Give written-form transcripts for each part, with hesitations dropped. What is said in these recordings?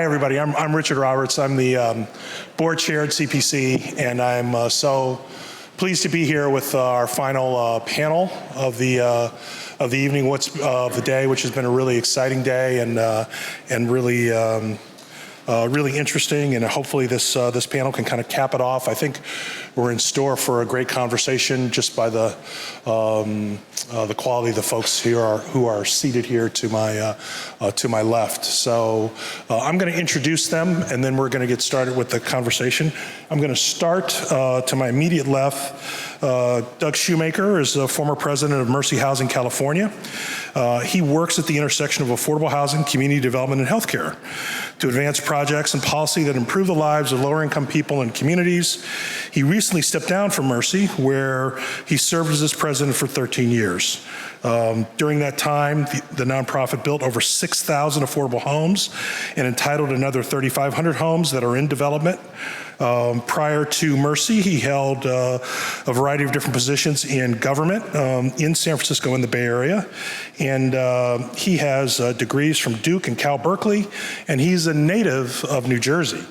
everybody. I'm Richard Roberts. I'm the board chair at CPC, and I'm so pleased to be here with our final panel of the evening, of the day, which has been a really exciting day and really really interesting. And hopefully this panel can kind of cap it off. I think we're in store for a great conversation just by the quality of the folks here who are seated here to my left. So I'm going to introduce them, and then we're going to get started with the conversation. I'm going to start to my immediate left. Doug Shoemaker is the former president of Mercy Housing California. He works at the intersection of affordable housing, community development, and healthcare to advance projects and policy that improve the lives of lower-income people and communities. He recently stepped down from Mercy, where he served as its president for 13 years. During that time, the nonprofit built over 6,000 affordable homes and entitled another 3,500 homes that are in development. Prior to Mercy, he held a variety of different positions in government in San Francisco in the Bay Area. And he has degrees from Duke and Cal Berkeley, and he's a native of New Jersey.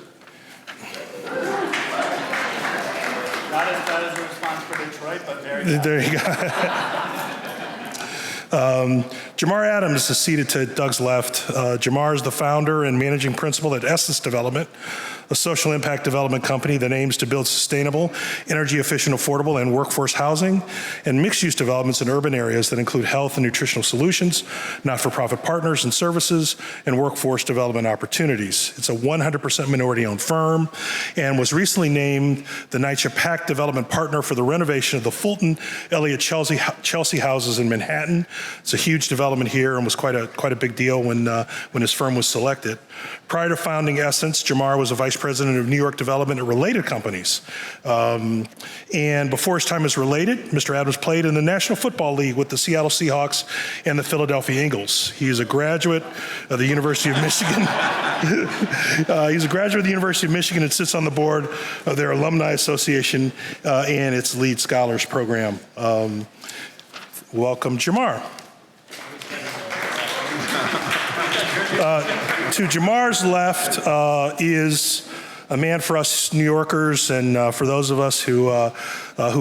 Not as bad as a response for Detroit, but very bad. There you go. Jamar Adams is seated to Doug's left. Jamar is the founder and managing principal at Essence Development, a social impact development company that aims to build sustainable, energy-efficient, affordable, and workforce housing and mixed-use developments in urban areas that include health and nutritional solutions, not-for-profit partners and services, and workforce development opportunities. It's a 100% minority-owned firm and was recently named the NYCHA PAC Development Partner for the renovation of the Fulton Elliott Chelsea houses in Manhattan. It's a huge development here and was quite a big deal when his firm was selected. Prior to founding Essence, Jamar was a vice president of New York development at Related Companies. And before his time as Related, Mr. Adams played in the National Football League with the Seattle Seahawks and the Philadelphia Eagles. He is a graduate of the University of Michigan. He's a graduate of the University of Michigan and sits on the board of their Alumni Association and its Lead Scholars Program. Welcome, Jamar. To Jamar's left is a man for us New Yorkers, and for those of us who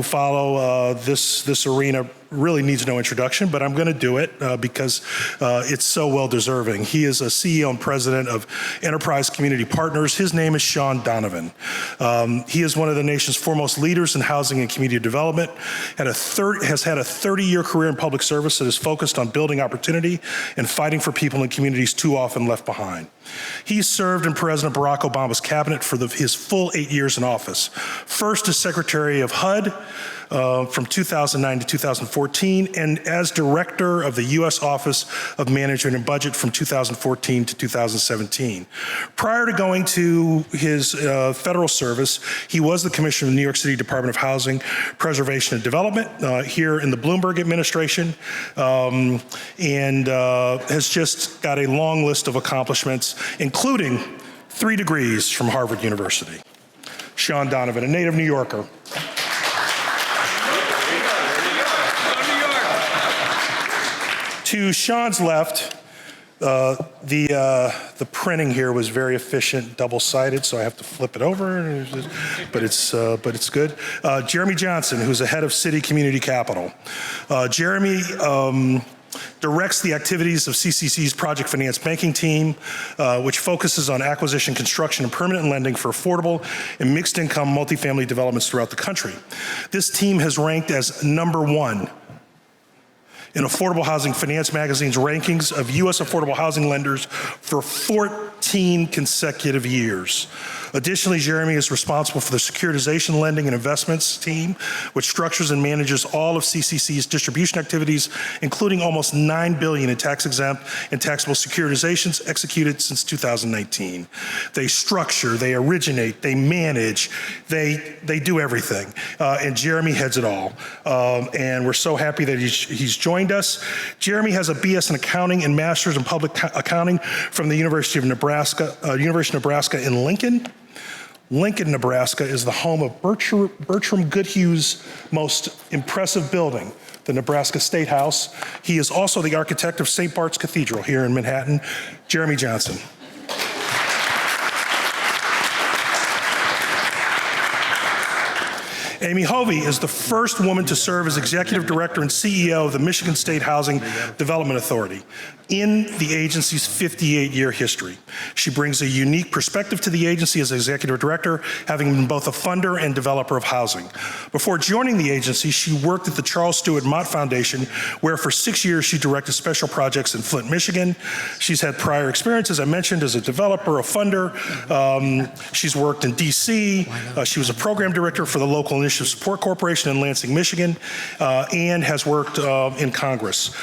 follow this arena, really needs no introduction, but I'm going to do it because it's so well deserving. He is a CEO and president of Enterprise Community Partners. His name is Shaun Donovan. He is one of the nation's foremost leaders in housing and community development, has had a 30-year career in public service that is focused on building opportunity and fighting for people in communities too often left behind. He served in President Barack Obama's cabinet for his full 8 years in office. First as Secretary of HUD from 2009 to 2014, and as Director of the U.S. Office of Management and Budget from 2014 to 2017. Prior to going to his federal service, he was the Commissioner of the New York City Department of Housing, Preservation and Development here in the Bloomberg administration, and has just got a long list of accomplishments, including 3 degrees from Harvard University. Shaun Donovan, a native New Yorker. To Shaun's left, the printing here was very efficient, double-sided, so I have to flip it over, but it's good. Jeremy Johnson, who's the head of Citi Community Capital. Jeremy directs the activities of CCC's project finance banking team, which focuses on acquisition, construction, and permanent lending for affordable and mixed-income multifamily developments throughout the country. This team has ranked as #1 in Affordable Housing Finance Magazine's rankings of U.S. affordable housing lenders for 14 consecutive years. Additionally, Jeremy is responsible for the securitization lending and investments team, which structures and manages all of CCC's distribution activities, including almost $9 billion in tax-exempt and taxable securitizations executed since 2019. They structure, they originate, they manage, they do everything, and Jeremy heads it all. And we're so happy that he's joined us. Jeremy has a BS in accounting and master's in public accounting from the University of Nebraska in Lincoln. Lincoln, Nebraska is the home of Bertram Goodhue's most impressive building, the Nebraska State House. He is also the architect of St. Bart's Cathedral here in Manhattan. Jeremy Johnson. Amy Hovey is the first woman to serve as Executive Director and CEO of the Michigan State Housing Development Authority in the agency's 58-year history. She brings a unique perspective to the agency as Executive Director, having been both a funder and developer of housing. Before joining the agency, she worked at the Charles Stewart Mott Foundation, where for 6 years she directed special projects in Flint, Michigan. She's had prior experience, as I mentioned, as a developer, a funder. She's worked in DC. She was a program director for the Local Initiative Support Corporation in Lansing, Michigan, and has worked in Congress.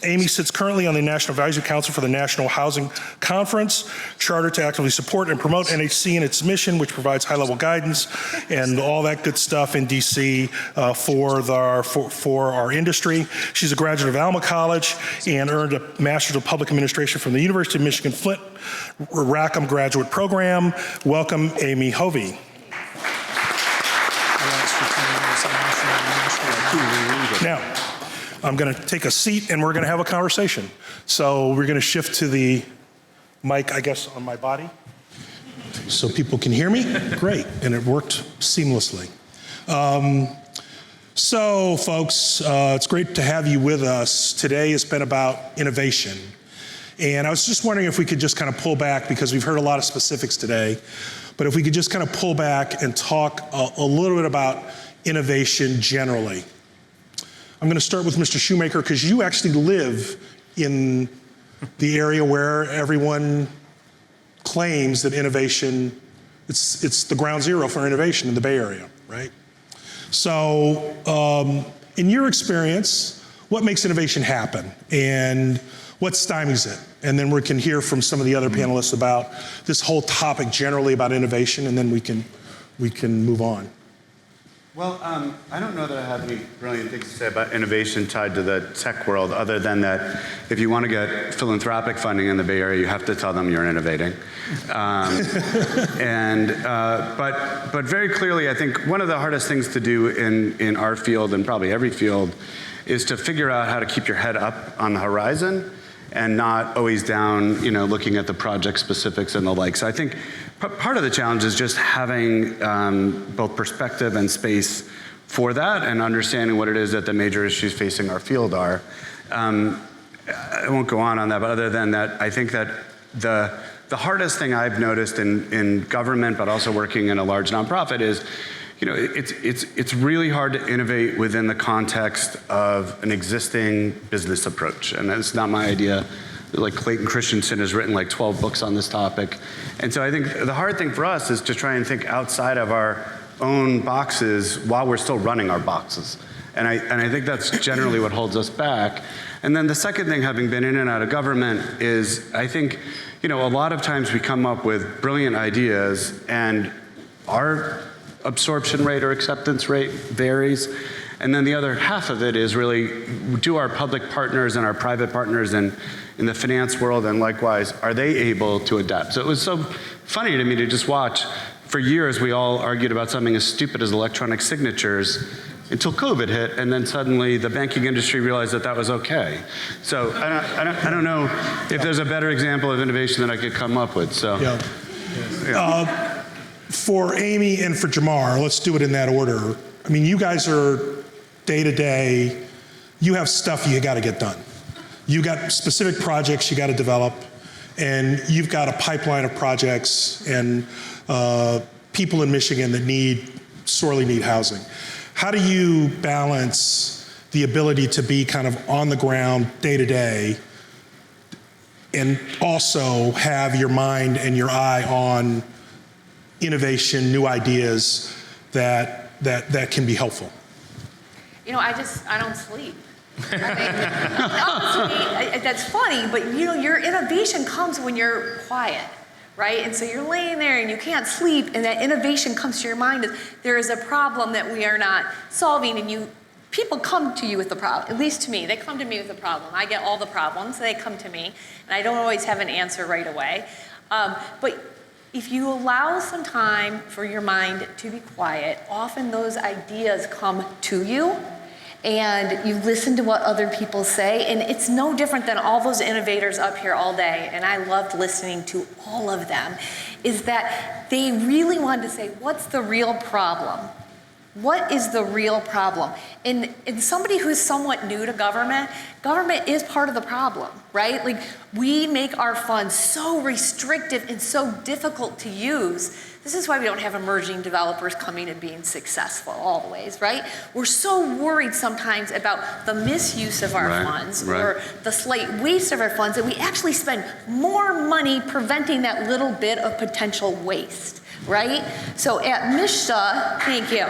Amy sits currently on the National Advisory Council for the National Housing Conference, chartered to actively support and promote NHC and its mission, which provides high-level guidance and all that good stuff in DC for our industry. She's a graduate of Alma College and earned a Master's of Public Administration from the University of Michigan Flint Rackham Graduate Program. Welcome, Amy Hovey. Now, I'm going to take a seat and we're going to have a conversation. So we're going to shift to the mic, I guess, on my body so people can hear me. Great. And it worked seamlessly. So, folks, it's great to have you with us. Today has been about innovation. And I was just wondering if we could just kind of pull back, because we've heard a lot of specifics today, but if we could just kind of pull back and talk a little bit about innovation generally. I'm going to start with Mr. Shoemaker, because you actually live in the area where everyone claims that innovation, it's the ground zero for innovation in the Bay Area, right? So in your experience, what makes innovation happen and what stymies it? And then we can hear from some of the other panelists about this whole topic generally about innovation, and then we can move on. Well, I don't know that I have any brilliant things to say about innovation tied to the tech world, other than that if you want to get philanthropic funding in the Bay Area, you have to tell them you're innovating. But very clearly, I think one of the hardest things to do in our field, and probably every field, is to figure out how to keep your head up on the horizon and not always down, looking at the project specifics and the like. So I think part of the challenge is just having both perspective and space for that, and understanding what it is that the major issues facing our field are. I won't go on that, but other than that, I think that the hardest thing I've noticed in government, but also working in a large nonprofit, is it's really hard to innovate within the context of an existing business approach. And that's not my idea. Like Clayton Christensen has written like 12 books on this topic. And so I think the hard thing for us is to try and think outside of our own boxes while we're still running our boxes. And I think that's generally what holds us back. And then the second thing, having been in and out of government, is I think, a lot of times we come up with brilliant ideas and our absorption rate or acceptance rate varies. And then the other half of it is really, do our public partners and our private partners in the finance world, and likewise, are they able to adapt? So it was so funny to me to just watch. For years, we all argued about something as stupid as electronic signatures until COVID hit, and then suddenly the banking industry realized that that was okay. So I don't know if there's a better example of innovation that I could come up with. So. Yeah. For Amy and for Jamar, let's do it in that order. I mean, you guys are day to day, you have stuff you got to get done. You got specific projects you got to develop, and you've got a pipeline of projects and people in Michigan that sorely need housing. How do you balance the ability to be kind of on the ground day to day and also have your mind and your eye on innovation, new ideas that can be helpful? I don't sleep. Honestly, that's funny, but your innovation comes when you're quiet, right? And so you're laying there and you can't sleep, and that innovation comes to your mind. There is a problem that we are not solving, and people come to you with the problem. At least to me, they come to me with a problem. I get all the problems, they come to me, and I don't always have an answer right away. But if you allow some time for your mind to be quiet, often those ideas come to you, and you listen to what other people say, and it's no different than all those innovators up here all day, and I loved listening to all of them, is that they really wanted to say, what's the real problem? What is the real problem? And somebody who's somewhat new to government is part of the problem, right? Like, we make our funds so restrictive and so difficult to use. This is why we don't have emerging developers coming and being successful always, right? We're so worried sometimes about the misuse of our funds or the slight waste of our funds that we actually spend more money preventing that little bit of potential waste, right? So at MISHA, thank you.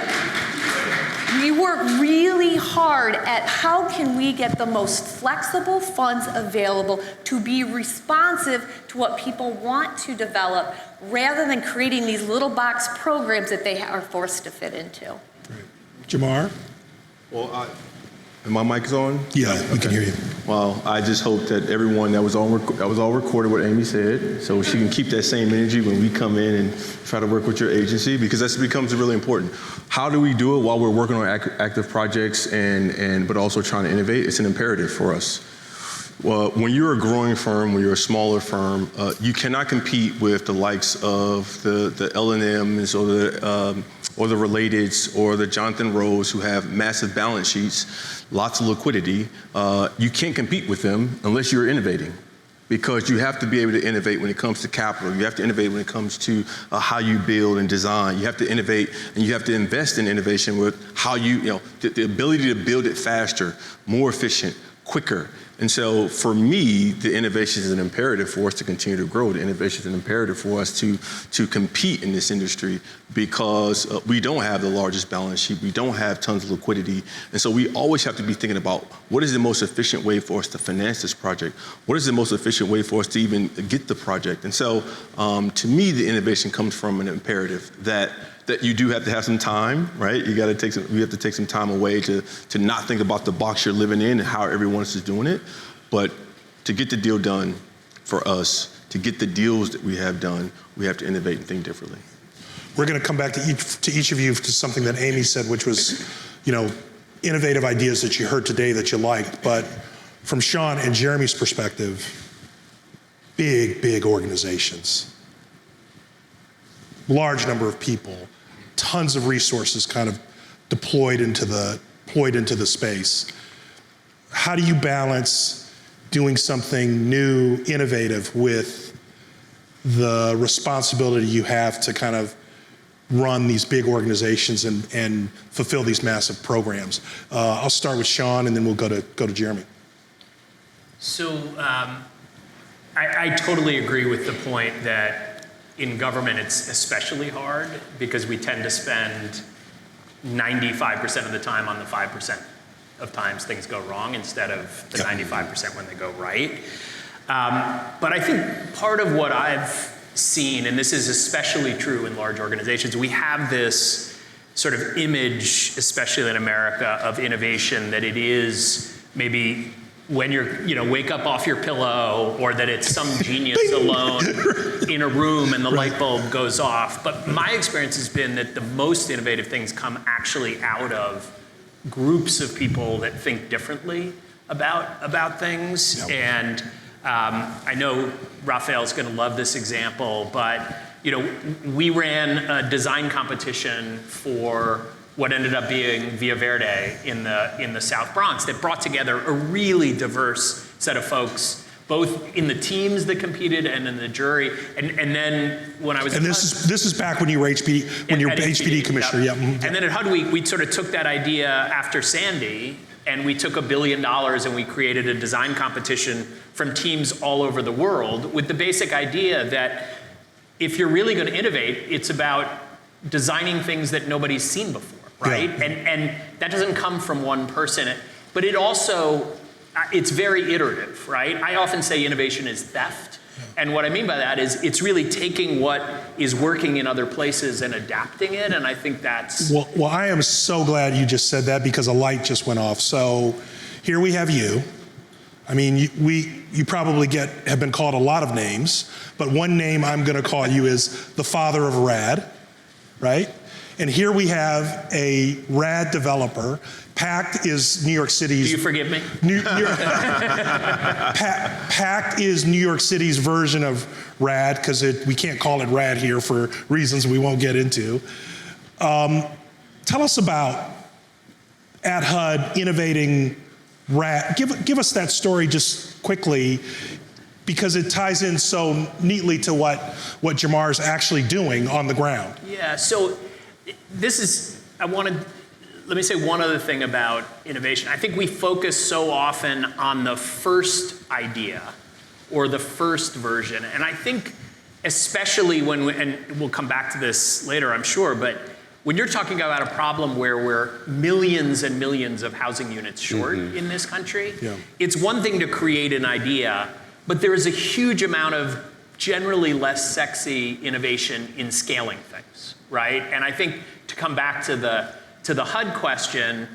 We work really hard at how can we get the most flexible funds available to be responsive to what people want to develop, rather than creating these little box programs that they are forced to fit into. Great. Jamar? Well, and my mic is on? Yeah, we can hear you. Well, I just hope that everyone that was all recorded what Amy said, so she can keep that same energy when we come in and try to work with your agency, because that becomes really important. How do we do it while we're working on active projects but also trying to innovate? It's an imperative for us. Well, when you're a growing firm, when you're a smaller firm, you cannot compete with the likes of the L&Ms or the Relateds or the Jonathan Rows, who have massive balance sheets, lots of liquidity. You can't compete with them unless you're innovating, because you have to be able to innovate when it comes to capital. You have to innovate when it comes to how you build and design. You have to innovate, and you have to invest in innovation with how the ability to build it faster, more efficient, quicker. And so for me, the innovation is an imperative for us to continue to grow. The innovation is an imperative for us to compete in this industry, because we don't have the largest balance sheet. We don't have tons of liquidity. And so we always have to be thinking about, what is the most efficient way for us to finance this project? What is the most efficient way for us to even get the project? And so to me, the innovation comes from an imperative that you do have to have some time, right? You have to take some time away to not think about the box you're living in and how everyone else is doing it. But to get the deal done for us, to get the deals that we have done, we have to innovate and think differently. We're going to come back to each of you to something that Amy said, which was, innovative ideas that you heard today that you liked. But from Shaun and Jeremy's perspective, big organizations, large number of people, tons of resources kind of deployed into the space. How do you balance doing something new, innovative, with the responsibility you have to kind of run these big organizations and fulfill these massive programs? I'll start with Shaun, and then we'll go to Jeremy. So I totally agree with the point that in government it's especially hard, because we tend to spend 95% of the time on the 5% of times things go wrong, instead of the 95% when they go right. But I think part of what I've seen, and this is especially true in large organizations, we have this sort of image, especially in America, of innovation, that it is maybe when you're, wake up off your pillow, or that it's some genius alone in a room and the light bulb goes off. But my experience has been that the most innovative things come actually out of groups of people that think differently about things. Yep. And I know Raphael's going to love this example, but we ran a design competition for what ended up being Via Verde in the South Bronx, that brought together a really diverse set of folks, both in the teams that competed and in the jury. And then when I was this is back when you were HPD commissioner, yeah. Mm-hmm. And then at HUD, we sort of took that idea after Sandy, and we took $1 billion and we created a design competition from teams all over the world, with the basic idea that if you're really going to innovate, it's about designing things that nobody's seen before. Right? Yeah. And that doesn't come from one person, but it also, it's very iterative, right? I often say innovation is theft. And what I mean by that is it's really taking what is working in other places and adapting it. And I think that's... Well, I am so glad you just said that, because a light just went off. So here we have you. I mean, you probably have been called a lot of names, but one name I'm going to call you is the father of RAD, right? And here we have a RAD developer. PACT is New York City's... Do you forgive me? PACT is New York City's version of RAD, because we can't call it RAD here for reasons we won't get into. Tell tell us about at HUD innovating RAD. Give us that story just quickly, because it ties in so neatly to what Jamar is actually doing on the ground. Yeah, so let me say one other thing about innovation. I think we focus so often on the first idea or the first version. And I think especially and we'll come back to this later, I'm sure, but when you're talking about a problem where we're millions and millions of housing units short in this country, it's one thing to create an idea, but there is a huge amount of generally less sexy innovation in scaling things, right? And I think to come back to the HUD question,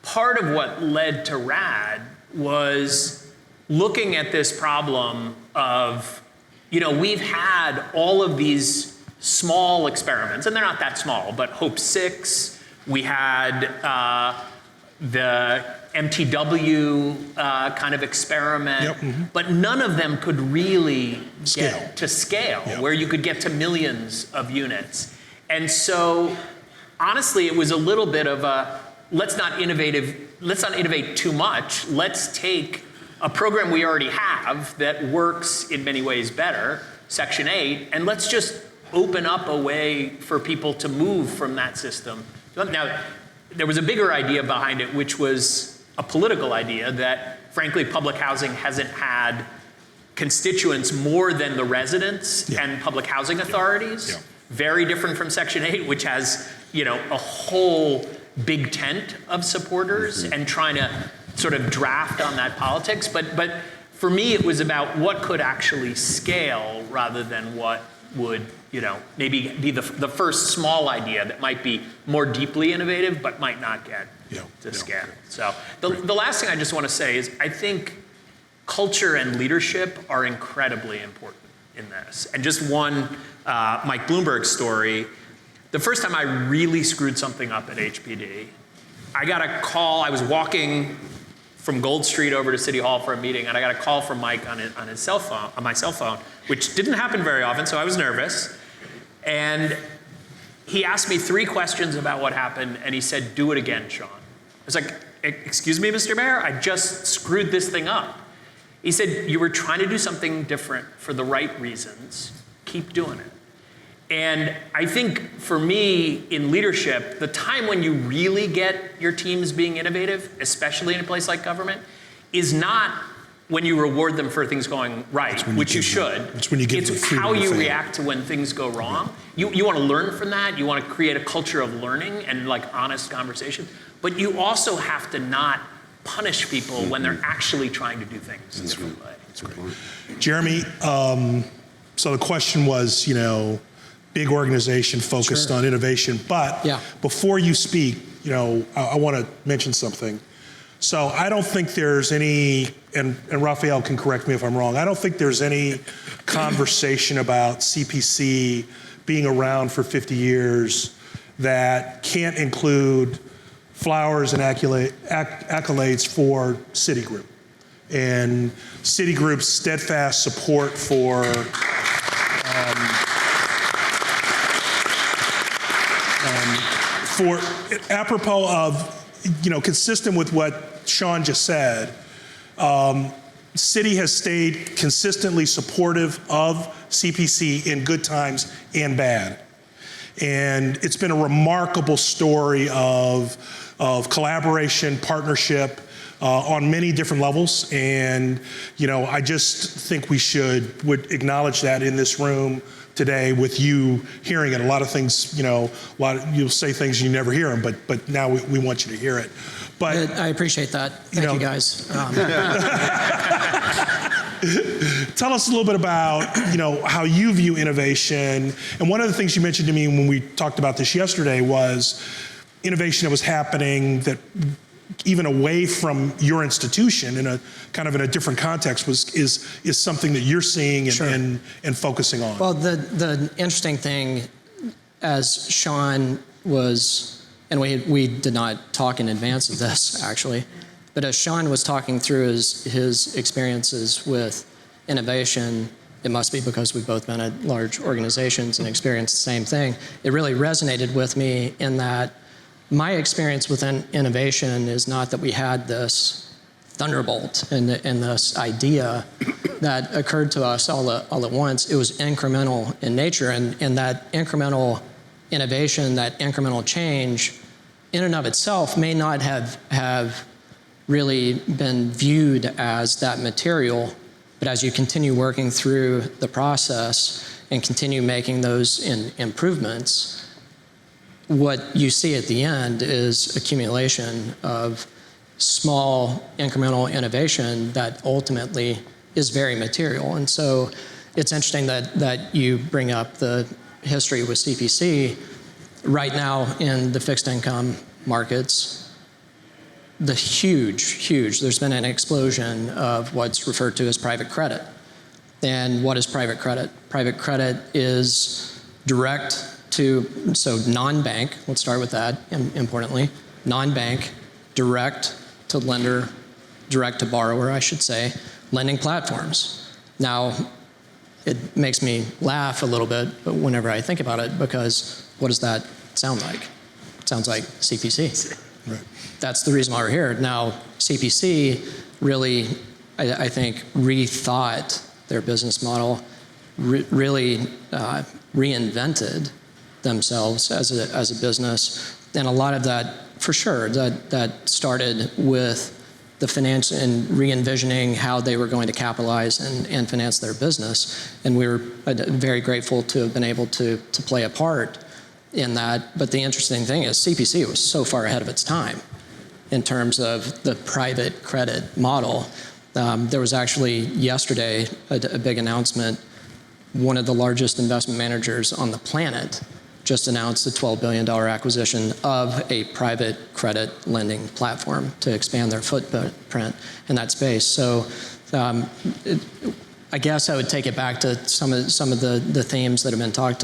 part of what led to RAD was looking at this problem of, we've had all of these small experiments, and they're not that small, but Hope 6, we had the MTW kind of experiment, but none of them could really get to scale, where you could get to millions of units. And so, honestly, it was a little bit of a, let's not innovate too much. Let's take a program we already have that works in many ways better, Section 8, and let's just open up a way for people to move from that system. Now, there was a bigger idea behind it, which was a political idea that, frankly, public housing hasn't had constituents more than the residents and public housing authorities. Very different from Section 8, which has, a whole big tent of supporters and trying to sort of draft on that politics. But for me, it was about what could actually scale rather than what would, maybe be the first small idea that might be more deeply innovative but might not get to scale. So the last thing I just want to say is I think culture and leadership are incredibly important in this. And just one Mike Bloomberg story, the first time I really screwed something up at HPD, I got a call. I was walking from Gold Street over to City Hall for a meeting, and I got a call from Mike on his cell phone, on my cell phone, which didn't happen very often, so I was nervous. And he asked me 3 questions about what happened, and he said, "Do it again, Shaun." I was like, "Excuse me, Mr. Mayor, I just screwed this thing up." He said, "You were trying to do something different for the right reasons. Keep doing it." And I think for me in leadership, the time when you really get your teams being innovative, especially in a place like government, is not when you reward them for things going right, which you should. It's when you give them It's freedom how to you fail. react to when things go wrong. You want to learn from that. You want to create a culture of learning and like honest conversation. But you also have to not punish people when they're actually trying to do things a different way. That's great. Jeremy, so the question was, big organization focused on innovation, but before you speak, I want to mention something. So I don't think there's any, and Raphael can correct me if I'm wrong, I don't think there's any conversation about CPC being around for 50 years that can't include flowers and accolades for Citigroup and Citigroup's steadfast support for apropos of, consistent with what Shaun just said, Citi has stayed consistently supportive of CPC in good times and bad. And it's been a remarkable story of collaboration, partnership on many different levels. And, I just think we would acknowledge that in this room today with you hearing it. A lot of things, you'll say things you never hear them, but now we want you to hear it. But I appreciate that. Thank you guys. Tell us a little bit about, how you view innovation. And one of the things you mentioned to me when we talked about this yesterday was innovation that was happening that even away from your institution in a kind of in a different context is something that you're seeing and focusing on. Well, the interesting thing, as Shaun was, and we did not talk in advance of this actually, but as Shaun was talking through his experiences with innovation, it must be because we've both been at large organizations and experienced the same thing. It really resonated with me in that my experience with innovation is not that we had this thunderbolt and this idea that occurred to us all at once. It was incremental in nature, and that incremental innovation, that incremental change, in and of itself may not have really been viewed as that material, but as you continue working through the process and continue making those improvements, what you see at the end is accumulation of small incremental innovation that ultimately is very material. And so it's interesting that you bring up the history with CPC. Right now in the fixed income markets, there's been an explosion of what's referred to as private credit. And what is private credit? Private credit is direct to, so non-bank, let's start with that, importantly, non-bank, direct to lender, direct to borrower, I should say, lending platforms. Now, it makes me laugh a little bit whenever I think about it, because what does that sound like? It sounds like CPC. Right. That's the reason why we're here. Now, CPC really, I think, rethought their business model, really reinvented themselves as a business. And a lot of that, for sure, that started with the finance and re-envisioning how they were going to capitalize and finance their business. And we were very grateful to have been able to play a part in that. But the interesting thing is CPC was so far ahead of its time in terms of the private credit model. There was actually yesterday a big announcement. One of the largest investment managers on the planet just announced a $12 billion acquisition of a private credit lending platform to expand their footprint in that space. So I guess I would take it back to some of the themes that have been talked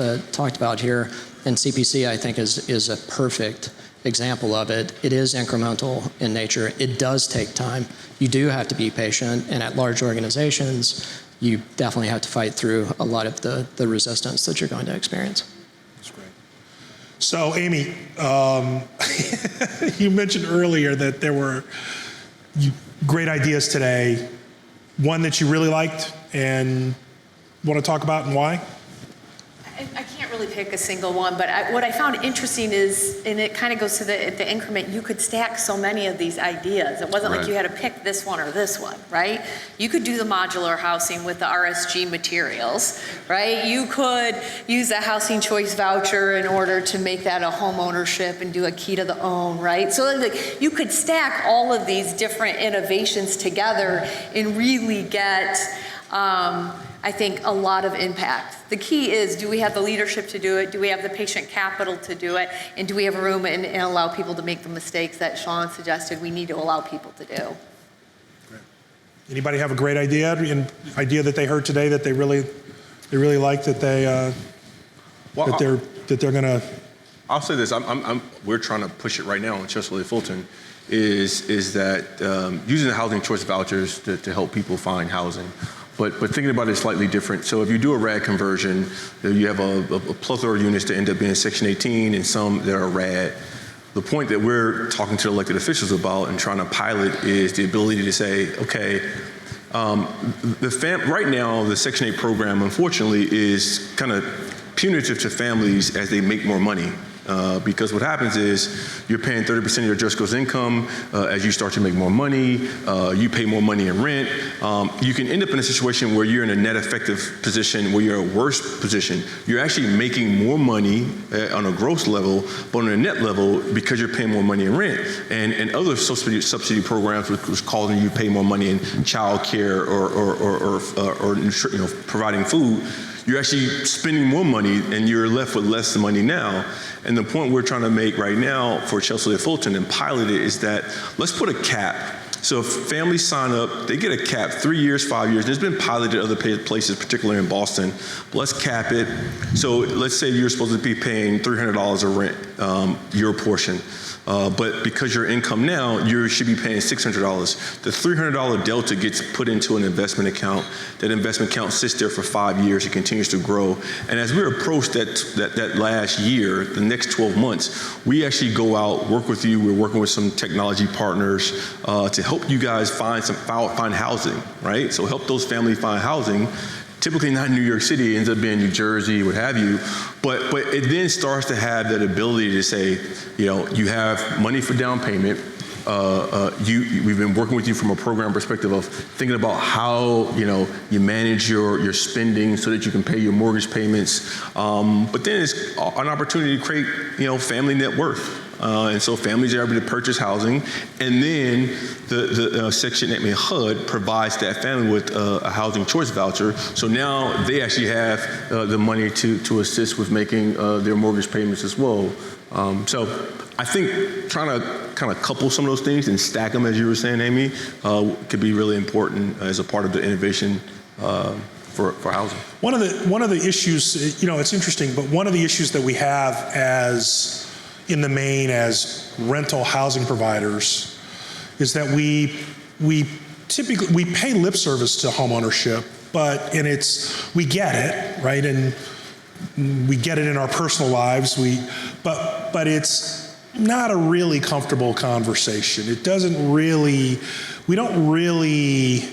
about here. And CPC, I think, is a perfect example of it. It is incremental in nature. It does take time. You do have to be patient, and at large organizations, you definitely have to fight through a lot of the resistance that you're going to experience. That's great. So, Amy, you mentioned earlier that there were great ideas today. One that you really liked and want to talk about and why? I can't really pick a single one, but what I found interesting is, and it kind of goes to the increment, you could stack so many of these ideas. It wasn't like you had to pick this one or this one, right? You could do the modular housing with the RSG materials, right? You could use a housing choice voucher in order to make that a home ownership and do a key to the own, right? So like, you could stack all of these different innovations together and really get, I think, a lot of impact. The key is, do we have the leadership to do it? Do we have the patient capital to do it? And do we have room and allow people to make the mistakes that Shaun suggested we need to allow people to do? Great. Anybody have a great idea that they heard today that they really like, that they're going to? I'll say this. We're trying to push it right now in Chesterfield Fulton. Is that using the housing choice vouchers to help people find housing. But thinking about it slightly different. So if you do a RAD conversion, you have a plethora of units that end up being Section 18 and some that are RAD. The point that we're talking to elected officials about and trying to pilot is the ability to say, okay, right now the Section 8 program, unfortunately, is kind of punitive to families as they make more money. Because what happens is you're paying 30% of your just gross income. As you start to make more money, you pay more money in rent. You can end up in a situation where you're in a net effective position, where you're in a worse position. You're actually making more money on a gross level, but on a net level, because you're paying more money in rent. And other subsidy programs, which was causing you to pay more money in child care or providing food, you're actually spending more money and you're left with less money now. And the point we're trying to make right now for Chesterfield Fulton and pilot it is that let's put a cap. So if families sign up, they get a cap, 3 years, 5 years. It's been piloted at other places, particularly in Boston. But let's cap it. So let's say you're supposed to be paying $300 of rent, your portion. but because your income now, you should be paying $600. The $300 delta gets put into an investment account. That investment account sits there for 5 years. It continues to grow. And as we approach that last year, the next 12 months, we actually go out, work with you. We're working with some technology partners to help you guys find housing, right? So help those families find housing. Typically not in New York City, it ends up being New Jersey, what have you. But it then starts to have that ability to say, you have money for down payment. We've been working with you from a program perspective of thinking about how you manage your spending so that you can pay your mortgage payments. But then it's an opportunity to create family net worth. And so families are able to purchase housing, and then the Section 8 HUD provides that family with a housing choice voucher. So now they actually have the money to assist with making their mortgage payments as well. So I think trying to kind of couple some of those things and stack them, as you were saying, Amy, could be really important as a part of the innovation for housing. One of the issues, it's interesting, but one of the issues that we have in the main as rental housing providers is that we typically pay lip service to homeownership, we get it, right? And we get it in our personal lives. But it's not a really comfortable conversation. We don't really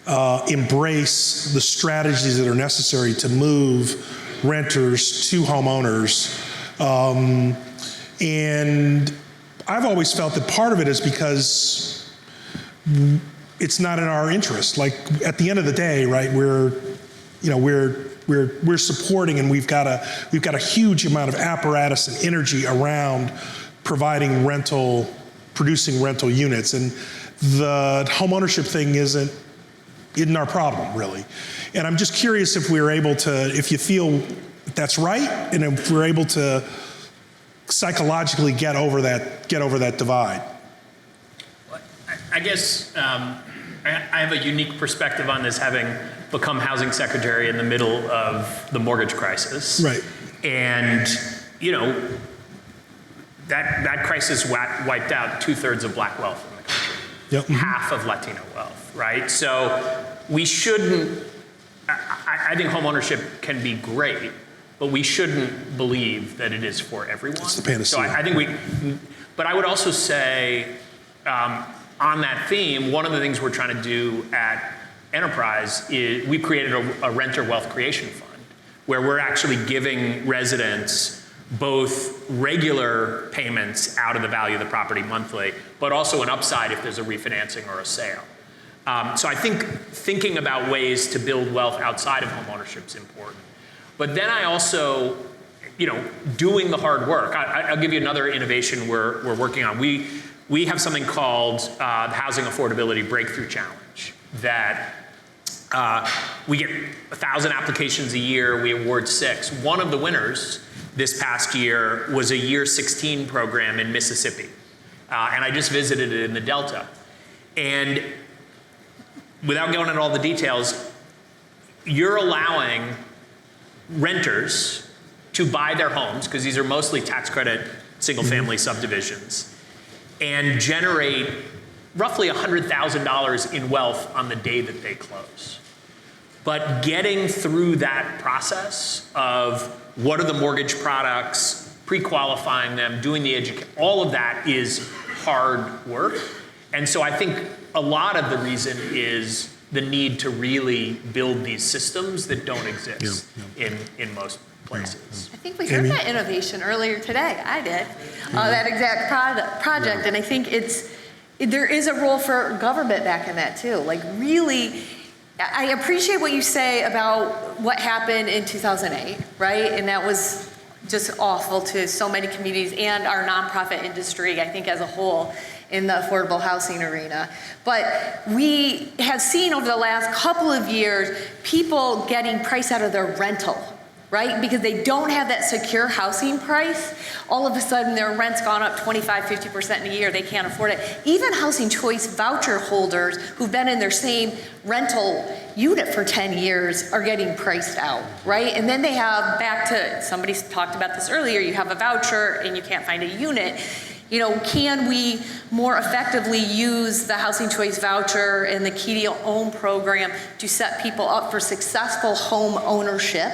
embrace the strategies that are necessary to move renters to homeowners. And I've always felt that part of it is because it's not in our interest. Like at the end of the day, right? We're supporting, and we've got a huge amount of apparatus and energy around producing rental units, and the homeownership thing isn't our problem really. And I'm just curious if you feel that's right, and if we're able to psychologically get over that divide. I guess I have a unique perspective on this, having become housing secretary in the middle of the mortgage crisis. Right. And that crisis wiped out 2/3 of black wealth in the country. Yep. Mm-hmm. Half of Latino wealth, right? So we shouldn't. I think homeownership can be great, but we shouldn't believe that it is for everyone. It's the panacea. So I think but I would also say, on that theme, one of the things we're trying to do at Enterprise is we've created a renter wealth creation fund, where we're actually giving residents both regular payments out of the value of the property monthly, but also an upside if there's a refinancing or a sale. So I think thinking about ways to build wealth outside of homeownership is important. But then I also, doing the hard work. I'll give you another innovation we're working on. We have something called the Housing Affordability Breakthrough Challenge that we get 1,000 applications a year. We award 6. One of the winners this past year was a year 16 program in Mississippi. And I just visited it in the Delta. And without going into all the details, you're allowing renters to buy their homes, because these are mostly tax credit single-family subdivisions, and generate roughly $100,000 in wealth on the day that they close. But getting through that process of what are the mortgage products, pre-qualifying them, doing the education, all of that is hard work. And so I think a lot of the reason is the need to really build these systems that don't exist in most places. I think we heard that innovation earlier today. I did. That exact project. And I think there is a role for government back in that too. Like really, I appreciate what you say about what happened in 2008, right? And that was just awful to so many communities and our nonprofit industry, I think as a whole, in the affordable housing arena. But we have seen over the last couple of years, people getting price out of their rental, right? Because they don't have that secure housing price. All of a sudden their rent's gone up 25, 50% in a year, they can't afford it. Even housing choice voucher holders who've been in their same rental unit for 10 years are getting priced out, right? And then they have, back to, somebody talked about this earlier, you have a voucher and you can't find a unit. You know, can we more effectively use the Housing Choice Voucher and the Key to Own program to set people up for successful home ownership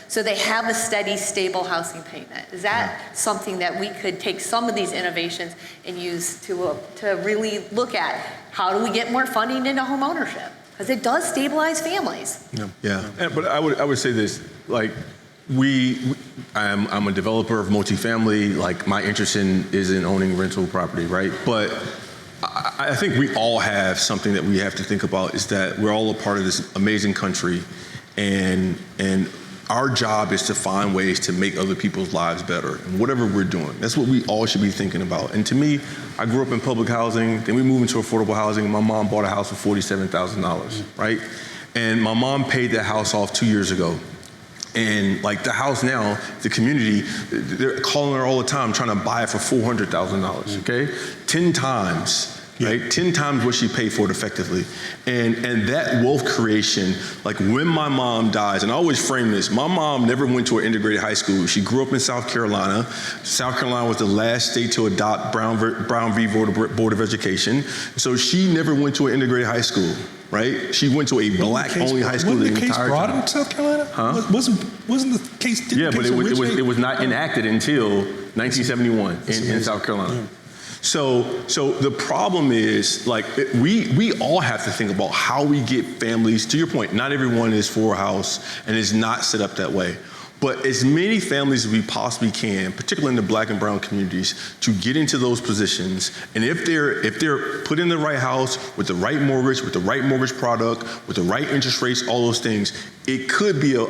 so they have a steady, stable housing payment? Is that something that we could take some of these innovations and use to really look at how do we get more funding into home ownership? Because it does stabilize families. Yeah. But I would say this, like, I'm a developer of multifamily. Like, my interest is in owning rental property, right? But I think we all have something that we have to think about, is that we're all a part of this amazing country, and our job is to find ways to make other people's lives better, and whatever we're doing. That's what we all should be thinking about. And to me, I grew up in public housing, then we moved into affordable housing, and my mom bought a house for $47,000, right? And my mom paid that house off 2 years ago. And like the house now, the community, they're calling her all the time trying to buy it for $400,000, okay? 10 times, right? 10 times what she paid for it effectively. And that wealth creation, like when my mom dies, and I always frame this, my mom never went to an integrated high school. She grew up in South Carolina. South Carolina was the last state to adopt Brown v. Board of Education. So she never went to an integrated high school. Right? She went to a black-only high school the entire time. Wasn't the case brought in South Carolina? Huh? Wasn't the case? Yeah, but it was not enacted until 1971 in South Carolina. Yeah. So the problem is, like, we all have to think about how we get families. To your point, not everyone is for a house and is not set up that way. But as many families as we possibly can, particularly in the black and brown communities, to get into those positions. And if they're put in the right house with the right mortgage, with the right mortgage product, with the right interest rates, all those things, it could be an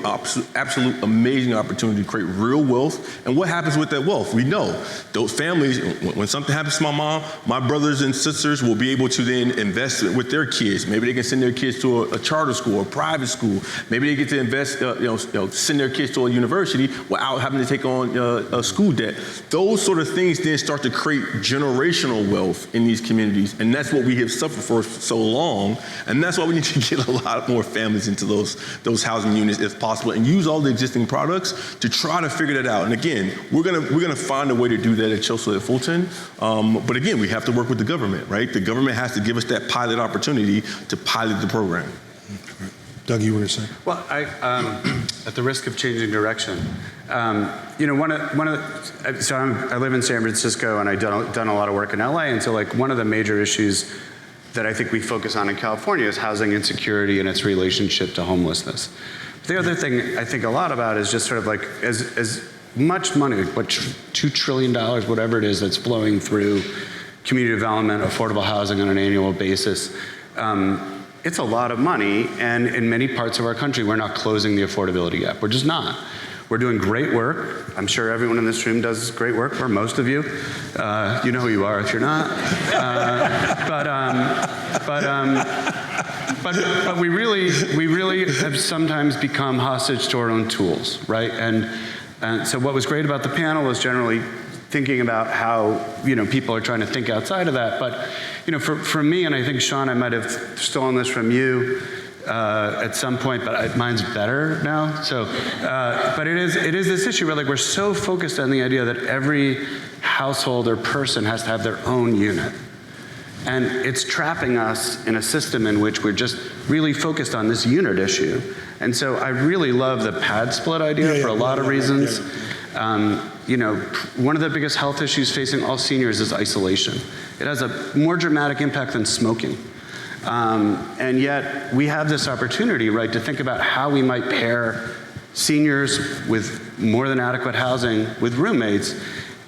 absolute amazing opportunity to create real wealth. And what happens with that wealth? We know those families, when something happens to my mom, my brothers and sisters will be able to then invest with their kids. Maybe they can send their kids to a charter school, a private school. Maybe they get to invest, send their kids to a university without having to take on a school debt. Those sort of things then start to create generational wealth in these communities. And that's what we have suffered for so long. And that's why we need to get a lot more families into those housing units if possible, and use all the existing products to try to figure that out. And again, we're gonna find a way to do that at Chelsea at Fulton. But again, we have to work with the government, right? The government has to give us that pilot opportunity to pilot the program. Doug, you were going to say? Well, at the risk of changing direction, I live in San Francisco, and I've done a lot of work in LA, and so like one of the major issues that I think we focus on in California is housing insecurity and its relationship to homelessness. The other thing I think a lot about is just sort of like as much money, what, $2 trillion, whatever it is, that's flowing through community development, affordable housing on an annual basis. It's a lot of money, and in many parts of our country, we're not closing the affordability gap. We're just not. We're doing great work. I'm sure everyone in this room does great work, or most of you. You know who you are if you're not. But we really have sometimes become hostage to our own tools, right? And so what was great about the panel was generally thinking about how people are trying to think outside of that. But for me, and I think Shaun, I might have stolen this from you at some point, but mine's better now. So, but it is this issue where like we're so focused on the idea that every household or person has to have their own unit. And it's trapping us in a system in which we're just really focused on this unit issue. And so I really love the pad split idea for a lot of reasons. One of the biggest health issues facing all seniors is isolation. It has a more dramatic impact than smoking. And yet we have this opportunity, right, to think about how we might pair seniors with more than adequate housing with roommates.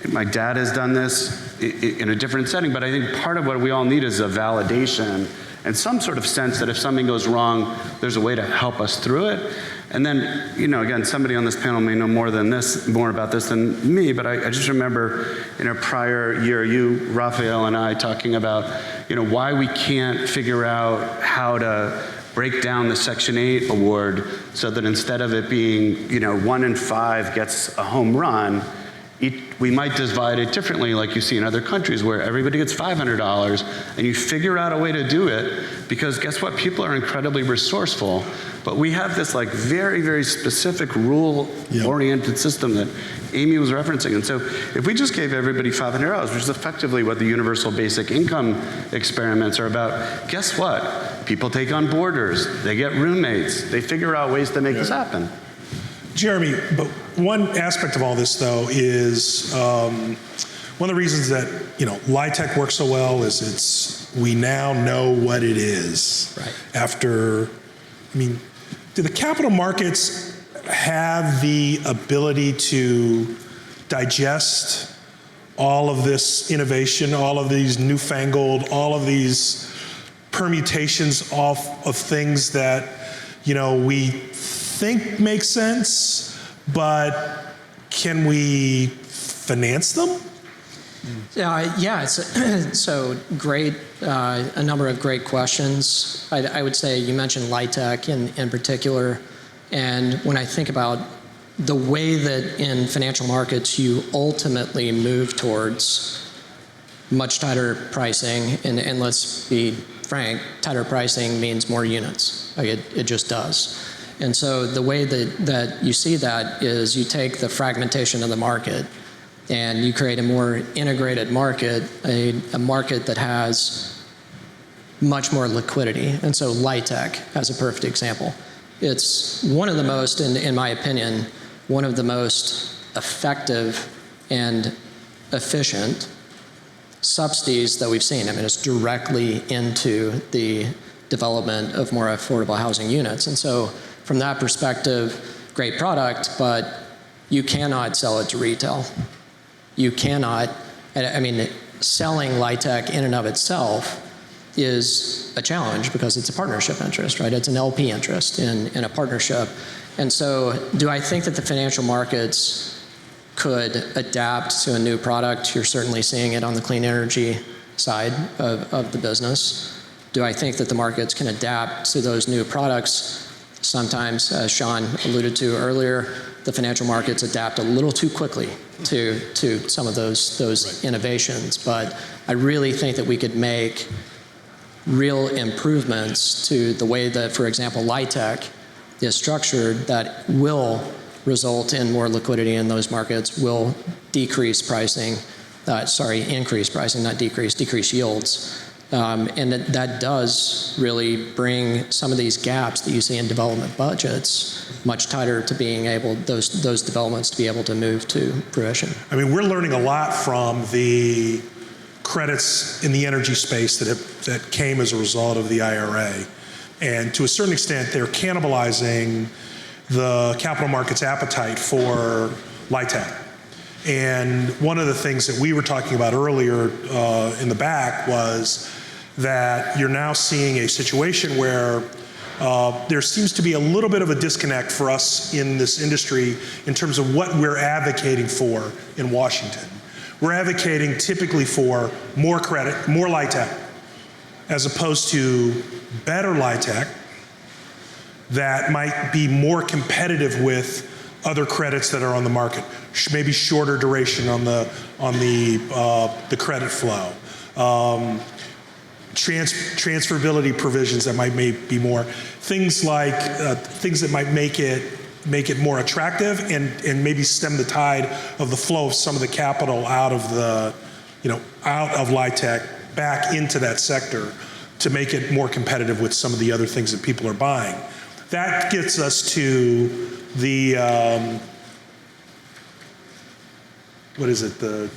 My dad has done this in a different setting, but I think part of what we all need is a validation and some sort of sense that if something goes wrong, there's a way to help us through it. And then, again, somebody on this panel may know more about this than me, but I just remember in a prior year, you, Raphael, and I talking about, why we can't figure out how to break down the Section 8 award so that instead of it being, 1 in 5 gets a home run, we might divide it differently like you see in other countries where everybody gets $500 and you figure out a way to do it, because guess what? People are incredibly resourceful, but we have this like very, very specific rule-oriented system that Amy was referencing. And so if we just gave everybody $500, which is effectively what the universal basic income experiments are about, guess what? People take on boarders, they get roommates, they figure out ways to make this happen. Jeremy, but one aspect of all this, though, is one of the reasons that LIHTC works so well is we now know what it is. Right. After, do the capital markets have the ability to digest all of this innovation, all of these newfangled, all of these permutations of things that we think make sense, but can we finance them? Yeah, so great, a number of great questions. I would say you mentioned LIHTC in particular, and when I think about the way that in financial markets you ultimately move towards much tighter pricing, and let's be frank, tighter pricing means more units. It just does. And so the way that you see that is you take the fragmentation of the market and you create a more integrated market, a market that has much more liquidity. And so LIHTC has a perfect example. It's one of the most, in my opinion, one of the most effective and efficient subsidies that we've seen. It's directly into the development of more affordable housing units. And so from that perspective, great product, but you cannot sell it to retail. You cannot, selling LIHTC in and of itself is a challenge because it's a partnership interest, right? It's an LP interest in a partnership. And so do I think that the financial markets could adapt to a new product? You're certainly seeing it on the clean energy side of the business. Do I think that the markets can adapt to those new products? Sometimes, as Shaun alluded to earlier, the financial markets adapt a little too quickly to some of those innovations. But I really think that we could make real improvements to the way that, for example, LIHTC is structured that will result in more liquidity in those markets, will decrease pricing, increase pricing, not decrease yields. And that does really bring some of these gaps that you see in development budgets much tighter to being able, those developments to be able to move to fruition. We're learning a lot from the credits in the energy space that came as a result of the IRA. And to a certain extent, they're cannibalizing the capital markets appetite for LIHTC. And one of the things that we were talking about earlier in the back was that you're now seeing a situation where there seems to be a little bit of a disconnect for us in this industry in terms of what we're advocating for in Washington. We're advocating typically for more credit, more LIHTC, as opposed to better LIHTC that might be more competitive with other credits that are on the market, maybe shorter duration on the credit flow, transferability provisions that might be more things like things that might make it more attractive and maybe stem the tide of the flow of some of the capital out of LIHTC back into that sector to make it more competitive with some of the other things that people are buying. That gets us to the, what is it, the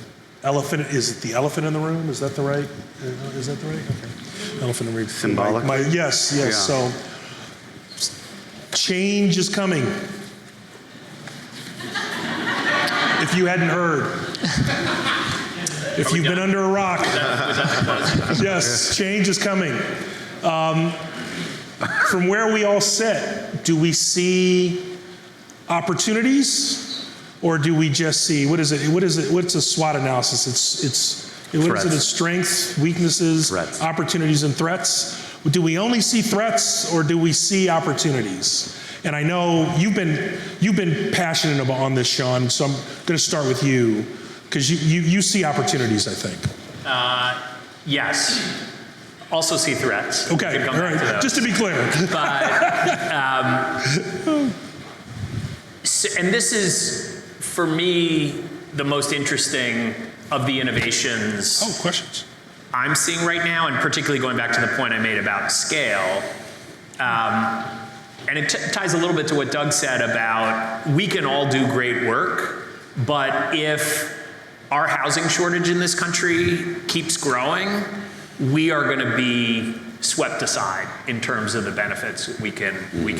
elephant, is it the elephant in the room? Is that the right, Okay. Elephant in the room. Symbolic? Yes, Yeah. So change is coming. If you hadn't heard. If you've been under a rock. Yes, change is coming. From where we all sit, do we see opportunities, or do we just see what's a SWOT analysis? What is it? It's strengths, weaknesses, threats. Opportunities, and threats. Do we only see threats, or do we see opportunities? And I know you've been passionate on this, Shaun, so I'm going to start with you, because you see opportunities, I think. Yes. Also see threats. Okay, all right, just to be clear. But, and this is, for me, the most interesting of the innovations Questions. I'm seeing right now, and particularly going back to the point I made about scale. And it ties a little bit to what Doug said about we can all do great work, but if our housing shortage in this country keeps growing, we are going to be swept aside in terms of the benefits we can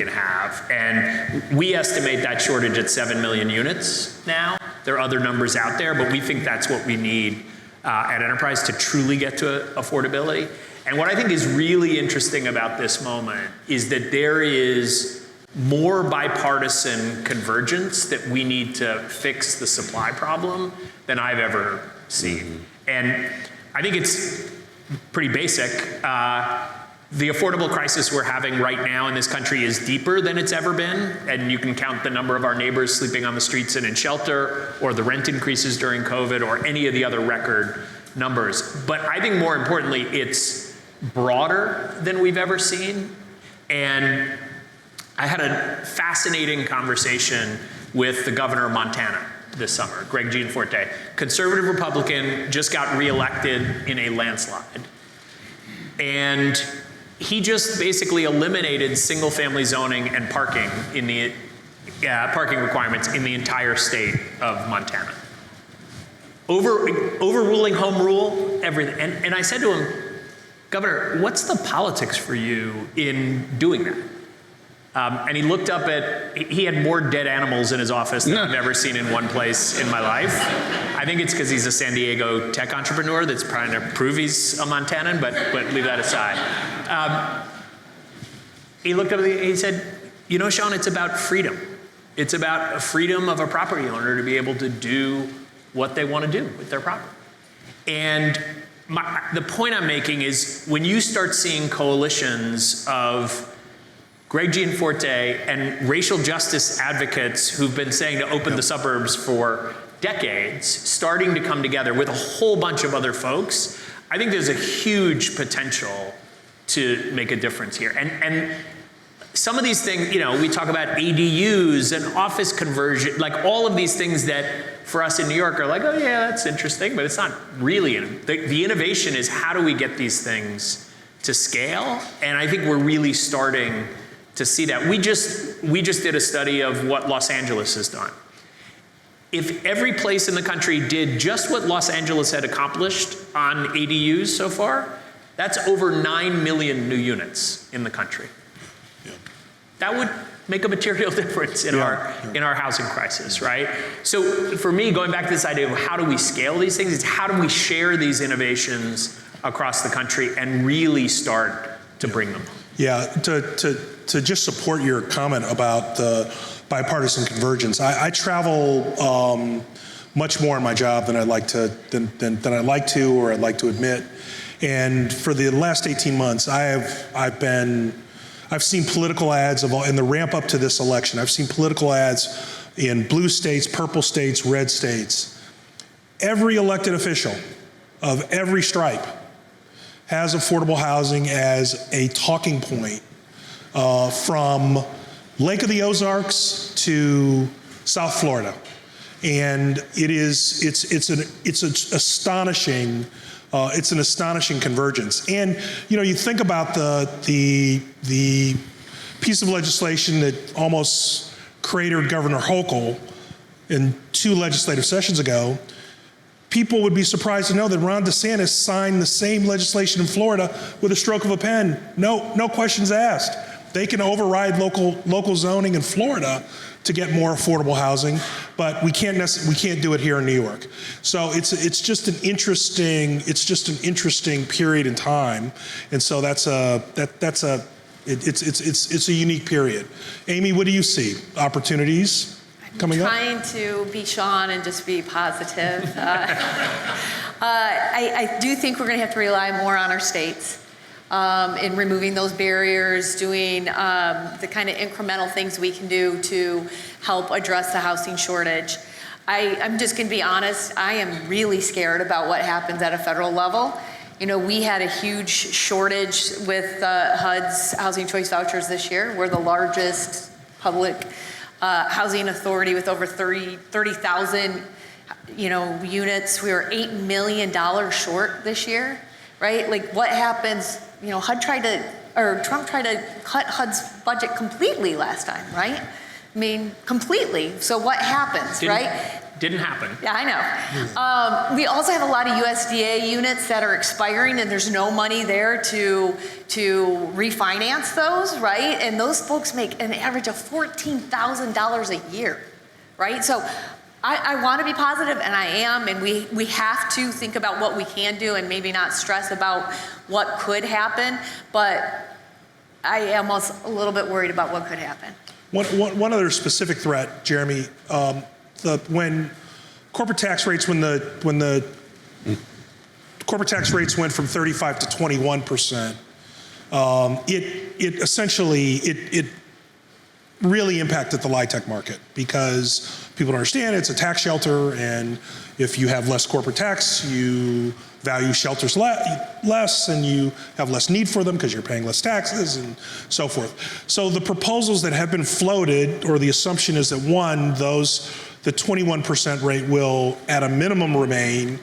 have. And we estimate that shortage at 7 million units now. There are other numbers out there, but we think that's what we need at Enterprise to truly get to affordability. And what I think is really interesting about this moment is that there is more bipartisan convergence that we need to fix the supply problem than I've ever seen. And I think it's pretty basic. The affordable crisis we're having right now in this country is deeper than it's ever been, and you can count the number of our neighbors sleeping on the streets and in shelter, or the rent increases during COVID, or any of the other record numbers. But I think more importantly, it's broader than we've ever seen. And I had a fascinating conversation with the governor of Montana this summer, Greg Gianforte. Conservative Republican, just got reelected in a landslide. And he just basically eliminated single-family zoning and parking in the parking requirements in the entire state of Montana. Overruling home rule, everything. And I said to him, Governor, what's the politics for you in doing that? And he looked up he had more dead animals in his office than I've ever seen in one place in my life. I think it's because he's a San Diego tech entrepreneur that's trying to prove he's a Montanan, but leave that aside. He looked up and he said, you know, Shaun, it's about freedom. It's about freedom of a property owner to be able to do what they want to do with their property. And the point I'm making is when you start seeing coalitions of Greg Gianforte and racial justice advocates who've been saying to open the suburbs for decades, starting to come together with a whole bunch of other folks, I think there's a huge potential to make a difference here. And some of these things, you know, we talk about ADUs and office conversion, like all of these things that for us in New York are like, oh yeah, that's interesting, but it's not really. The innovation is how do we get these things to scale? And I think we're really starting to see that. We just did a study of what Los Angeles has done. If every place in the country did just what Los Angeles had accomplished on ADUs so far, that's over 9 million new units in the country. Yeah. That would make a material difference in our housing crisis, right? So for me, going back to this idea of how do we scale these things, it's how do we share these innovations across the country and really start to bring them. Yeah, to just support your comment about the bipartisan convergence, I travel much more in my job than I'd like to or I'd like to admit. And for the last 18 months, I've seen political ads in the ramp up to this election. I've seen political ads in blue states, purple states, red states. Every elected official of every stripe has affordable housing as a talking point, from Lake of the Ozarks to South Florida, and it's an astonishing convergence. And you know, you think about the piece of legislation that almost cratered Governor Hochul in 2 legislative sessions ago. People would be surprised to know that Ron DeSantis signed the same legislation in Florida with a stroke of a pen. No questions asked. They can override local zoning in Florida to get more affordable housing, but we can't do it here in New York. So it's just an interesting period in time, and so it's a unique period. Amy, what do you see? Opportunities coming up? Trying to be Shaun and just be positive. I do think we're going to have to rely more on our states. in removing those barriers, doing the kind of incremental things we can do to help address the housing shortage. I'm just going to be honest, I am really scared about what happens at a federal level. You know, we had a huge shortage with HUD's housing choice vouchers this year. We're the largest public housing authority with over 30,000, units. We were $8 million short this year, right? Like, what happens? Trump tried to cut HUD's budget completely last time, right? I mean, completely. So what happens, right? Didn't happen. Yeah, I know. We also have a lot of USDA units that are expiring, and there's no money there to refinance those, right? And those folks make an average of $14,000 a year, right? So I want to be positive, and I am, and we have to think about what we can do and maybe not stress about what could happen, but I am also a little bit worried about what could happen. One other specific threat, Jeremy, when corporate tax rates, when the corporate tax rates went from 35 to 21%, it essentially really impacted the LIHTC market, because people don't understand it's a tax shelter, and if you have less corporate tax, you value shelters less, and you have less need for them because you're paying less taxes and so forth. So the proposals that have been floated, or the assumption is that the 21% rate will at a minimum remain,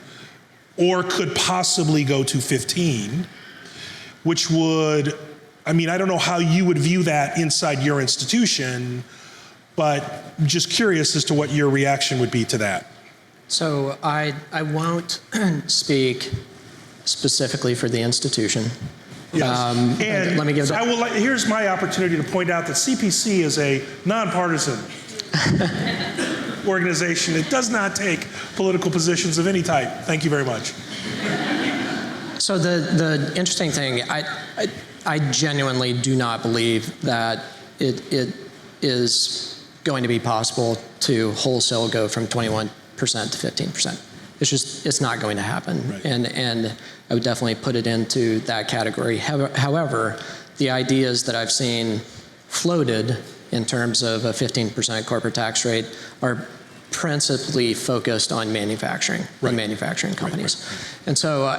or could possibly go to 15, which would, I don't know how you would view that inside your institution, but just curious as to what your reaction would be to that. So I won't speak specifically for the institution. Yes. And let me give here's my opportunity to point out that CPC is a nonpartisan organization. It does not take political positions of any type. Thank you very much. So the interesting thing, I genuinely do not believe that it is going to be possible to wholesale go from 21% to 15%. It's not going to happen. Right. And I would definitely put it into that category. However, the ideas that I've seen floated in terms of a 15% corporate tax rate are principally focused on manufacturing, right, and manufacturing companies. Right. And so,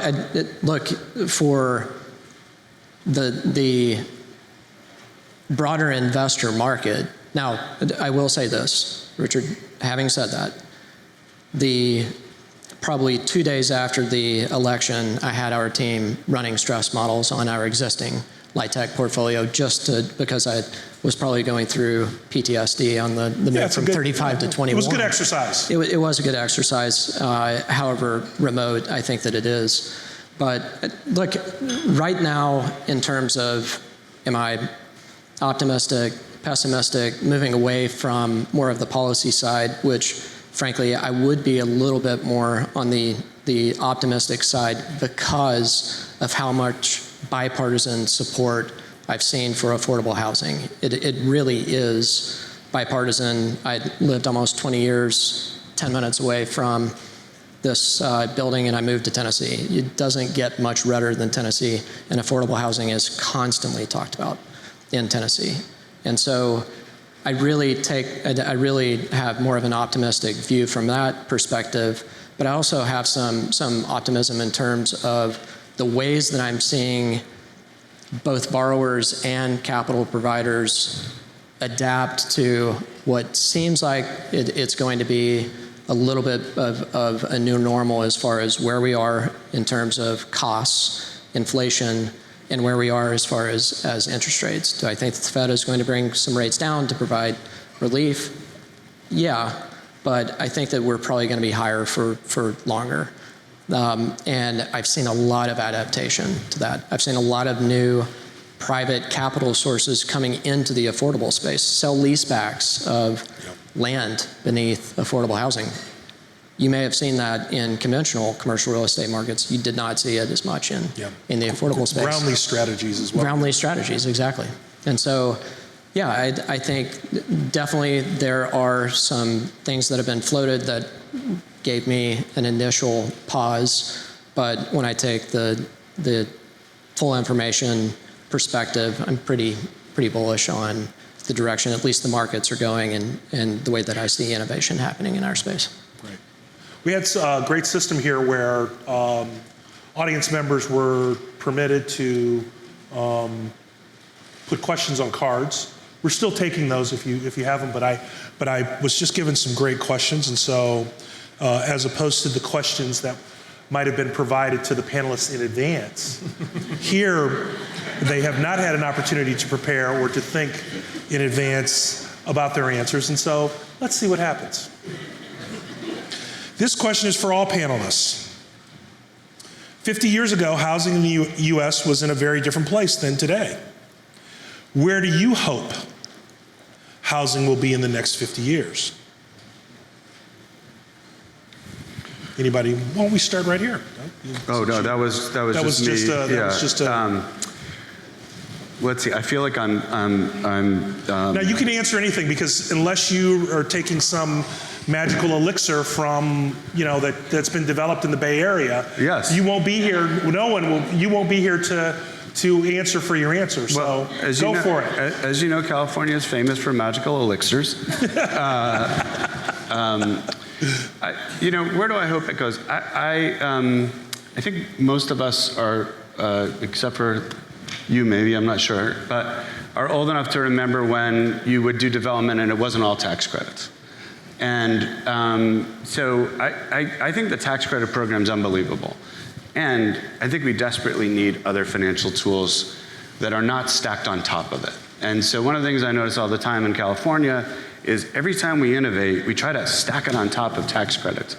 look, for the broader investor market, now, I will say this, Richard, having said that, probably 2 days after the election, I had our team running stress models on our existing LIHTC portfolio, because I was probably going through PTSD on the move from 35 to 21. It was a good exercise. It was a good exercise, however remote I think that it is. But look, right now, in terms of, am I optimistic, pessimistic, moving away from more of the policy side, which frankly I would be a little bit more on the optimistic side because of how much bipartisan support I've seen for affordable housing. It really is bipartisan. I lived almost 20 years, 10 minutes away from this building, and I moved to Tennessee. It doesn't get much redder than Tennessee, and affordable housing is constantly talked about in Tennessee. And so I really have more of an optimistic view from that perspective, but I also have some optimism in terms of the ways that I'm seeing both borrowers and capital providers adapt to what seems like it's going to be a little bit of a new normal as far as where we are in terms of costs, inflation, and where we are as far as interest rates. Do I think that the Fed is going to bring some rates down to provide relief? Yeah, but I think that we're probably going to be higher for longer. And I've seen a lot of adaptation to that. I've seen a lot of new private capital sources coming into the affordable space, sell leasebacks of land beneath affordable housing. You may have seen that in conventional commercial real estate markets. You did not see it as much in the affordable space. Ground lease strategies as well. Ground lease strategies, exactly. And so, yeah, I think definitely there are some things that have been floated that gave me an initial pause. But when I take the full information perspective, I'm pretty bullish on the direction at least the markets are going and the way that I see innovation happening in our space. Great. We had a great system here where audience members were permitted to put questions on cards. We're still taking those if you have them, but I was just given some great questions, and so as opposed to the questions that might have been provided to the panelists in advance, here they have not had an opportunity to prepare or to think in advance about their answers, and so let's see what happens. This question is for all panelists. 50 years ago, housing in the U.S. was in a very different place than today. Where do you hope housing will be in the next 50 years? Anybody? Why don't we start right here? Oh no, that was just me. Let's see. I feel like I'm. Now you can answer anything, because unless you are taking some magical elixir from that's been developed in the Bay Area, yes, you won't be here. No one will. You won't be here to answer for your answer. So go for it. As you know, California is famous for magical elixirs. Where do I hope it goes? I think most of us are, except for you maybe, I'm not sure, but are old enough to remember when you would do development and it wasn't all tax credits. And so I think the tax credit program is unbelievable. And I think we desperately need other financial tools that are not stacked on top of it. And so one of the things I notice all the time in California is every time we innovate, we try to stack it on top of tax credits.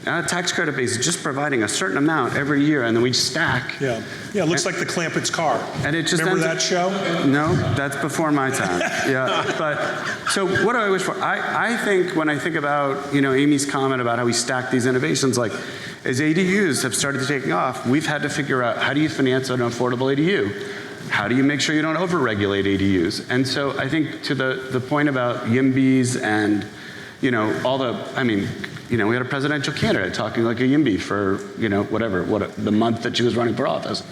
Now, a tax credit base is just providing a certain amount every year, and then we stack. Yeah, it looks like the Clampett's car. And it just remember that show? No, that's before my time. Yeah, but so what do I wish for? I think when I think about Amy's comment about how we stack these innovations, like as ADUs have started taking off, we've had to figure out how do you finance an affordable ADU. How do you make sure you don't over-regulate ADUs? And so I think to the point about YIMBYs and, we had a presidential candidate talking like a YIMBY for, the month that she was running for office.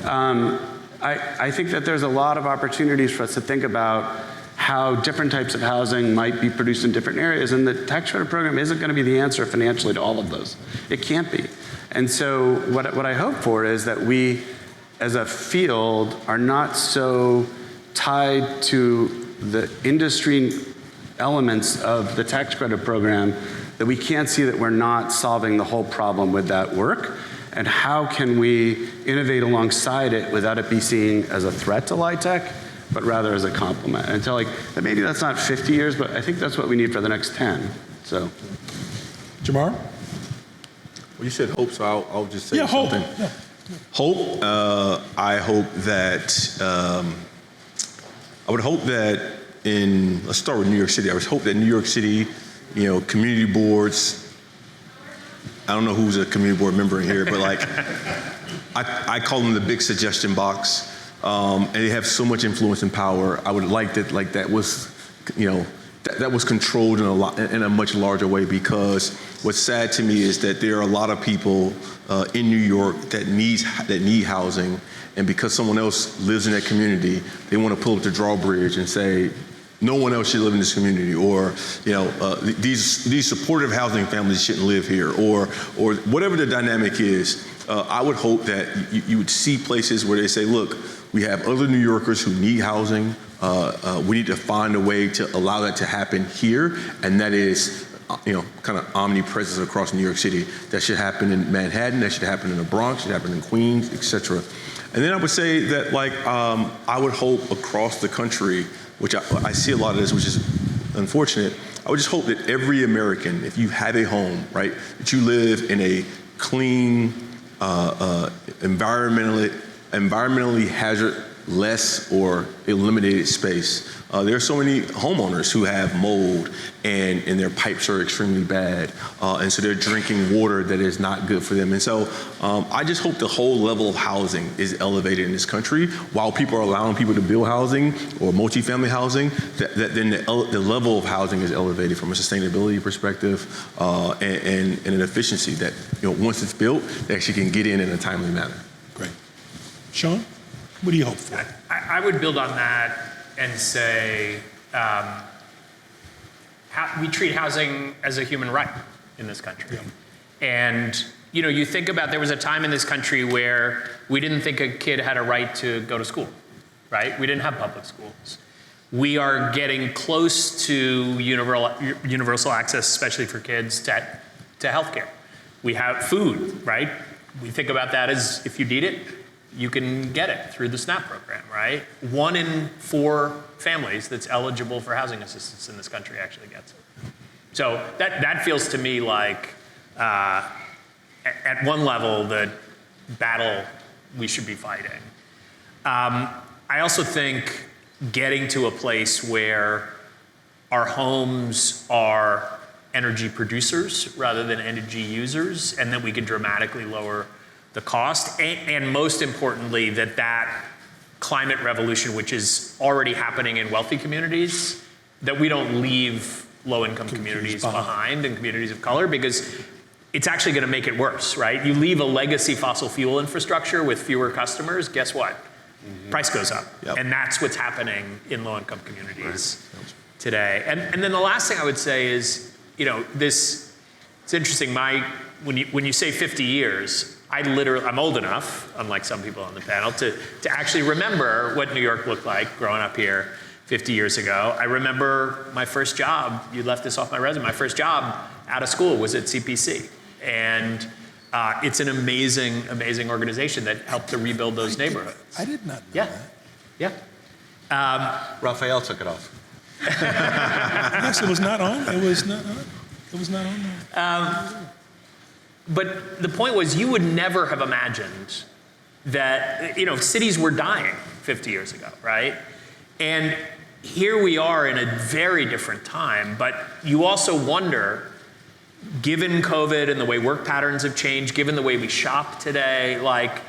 I think that there's a lot of opportunities for us to think about how different types of housing might be produced in different areas, and the tax credit program isn't going to be the answer financially to all of those. It can't be. And so what I hope for is that we, as a field, are not so tied to the industry elements of the tax credit program that we can't see that we're not solving the whole problem with that work. And how can we innovate alongside it without it be seen as a threat to LIHTC, but rather as a complement? And so maybe that's not 50 years, but I think that's what we need for the next 10. So, Jamar? Well, you said hope, so I'll just say Hope. something. Yeah. Hope, I hope that, I would hope that let's start with New York City. I would hope that New York City, community boards, I don't know who's a community board member in here, but I call them the big suggestion box, and they have so much influence and power. I would like that was, that was controlled in a much larger way, because what's sad to me is that there are a lot of people in New York that need housing, and because someone else lives in that community, they want to pull up the drawbridge and say, no one else should live in this community, or these supportive housing families shouldn't live here, or whatever the dynamic is. I would hope that you would see places where they say, look, we have other New Yorkers who need housing. We need to find a way to allow that to happen here, and that is, kind of omnipresence across New York City. That should happen in Manhattan. That should happen in the Bronx. Should happen in Queens, etc. And then I would say that, I would hope across the country, which I see a lot of this, which is unfortunate. I would just hope that every American, if you have a home, right, that you live in a clean, environmentally hazardless or eliminated space. There are so many homeowners who have mold and their pipes are extremely bad, and so they're drinking water that is not good for them. And so I just hope the whole level of housing is elevated in this country. While people are allowing people to build housing or multifamily housing, that then the level of housing is elevated from a sustainability perspective and an efficiency that once it's built, they actually can get in a timely manner. Great. Shaun? What do you hope for? I would build on that and say we treat housing as a human right in this country. Yeah. And you think about, there was a time in this country where we didn't think a kid had a right to go to school, right? We didn't have public schools. We are getting close to universal access, especially for kids, to healthcare. We have food, right? We think about that as if you need it, you can get it through the SNAP program, right? 1 in 4 families that's eligible for housing assistance in this country actually gets it. So that feels to me like, at one level, the battle we should be fighting. I also think getting to a place where our homes are energy producers rather than energy users, and that we can dramatically lower the cost, and most importantly, that climate revolution, which is already happening in wealthy communities, that we don't leave low-income communities behind and communities of color, because it's actually going to make it worse, right? You leave a legacy fossil fuel infrastructure with fewer customers, guess what? Price goes up. Yep. And that's what's happening in low-income communities today. And then the last thing I would say is, it's interesting, when you say 50 years, I'm old enough, unlike some people on the panel, to actually remember what New York looked like growing up here 50 years ago. I remember my first job, you left this off my resume, my first job out of school was at CPC. And it's an amazing, amazing organization that helped to rebuild those neighborhoods. I did not know that. Yeah. Raphael took it off. Yes, it was not on. It was not on. It was not on there. But the point was, you would never have imagined that, cities were dying 50 years ago, right? And here we are in a very different time, but you also wonder, given COVID and the way work patterns have changed, given the way we shop today, like,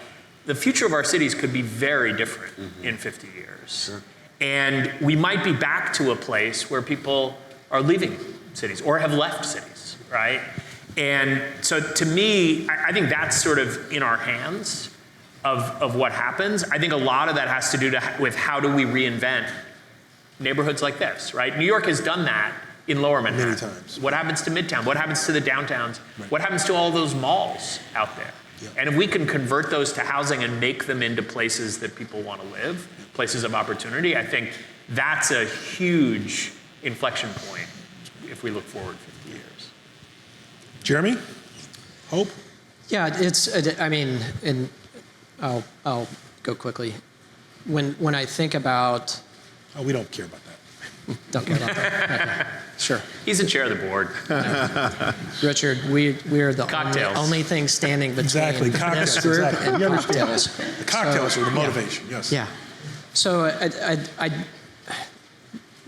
the future of our cities could be very different in 50 years. Sure. And we might be back to a place where people are leaving cities or have left cities, right? And so to me, I think that's sort of in our hands of what happens. I think a lot of that has to do with how do we reinvent neighborhoods like this, right? New York has done that in Lower Manhattan. Many times. What happens to Midtown? What happens to the downtowns? Right. What happens to all those malls out there? Yeah. And if we can convert those to housing and make them into places that people want to live, places of opportunity, I think that's a huge inflection point if we look forward 50 years. Jeremy? Hope? Yeah, and I'll go quickly. When I think about... Oh, we don't care about that. Don't care about that. Okay. Sure. He's the chair of the board. Richard, we are the only thing standing between exactly. Cocktails, this group exactly. and cocktails. The cocktails are the motivation, yes. Yeah. So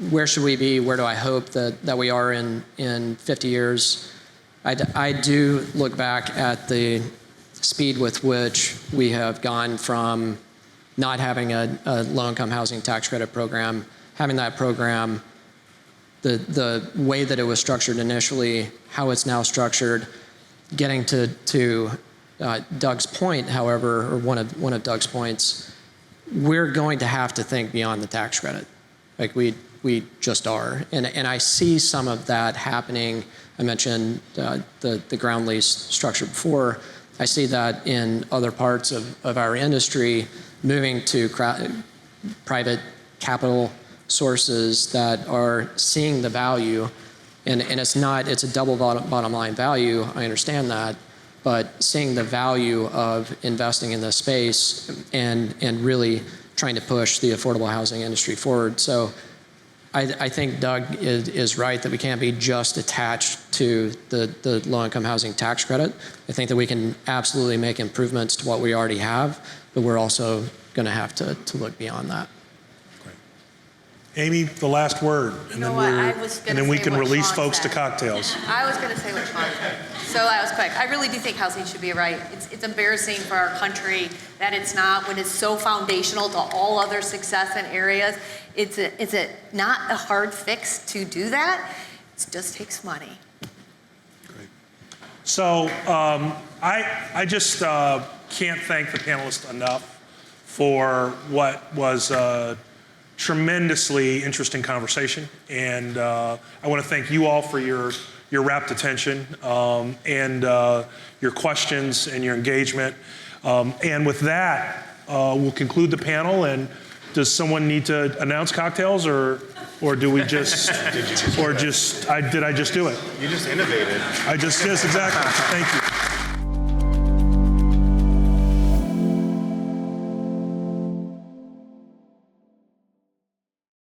where should we be? Where do I hope that we are in 50 years? I do look back at the speed with which we have gone from not having a low-income housing tax credit program, having that program, the way that it was structured initially, how it's now structured, getting to Doug's point, however, or one of Doug's points, we're going to have to think beyond the tax credit. Like we just are. And I see some of that happening. I mentioned the ground lease structure before. I see that in other parts of our industry, moving to private capital sources that are seeing the value. And it's a double bottom line value, I understand that, but seeing the value of investing in this space and really trying to push the affordable housing industry forward. So I think Doug is right that we can't be just attached to the low-income housing tax credit. I think that we can absolutely make improvements to what we already have, but we're also going to have to look beyond that. Great. Amy, the last word, and then we can release folks to cocktails. I was going to say what Shaun said. So that was quick. I really do think housing should be a right. It's embarrassing for our country that it's not, when it's so foundational to all other success in areas. It's not a hard fix to do that. It just takes money. Great. So I just can't thank the panelists enough for what was a tremendously interesting conversation. And I want to thank you all for your rapt attention and your questions and your engagement. And with that, we'll conclude the panel. And does someone need to announce cocktails, or do we just, did I just do it? You just innovated. Yes, exactly. Thank you.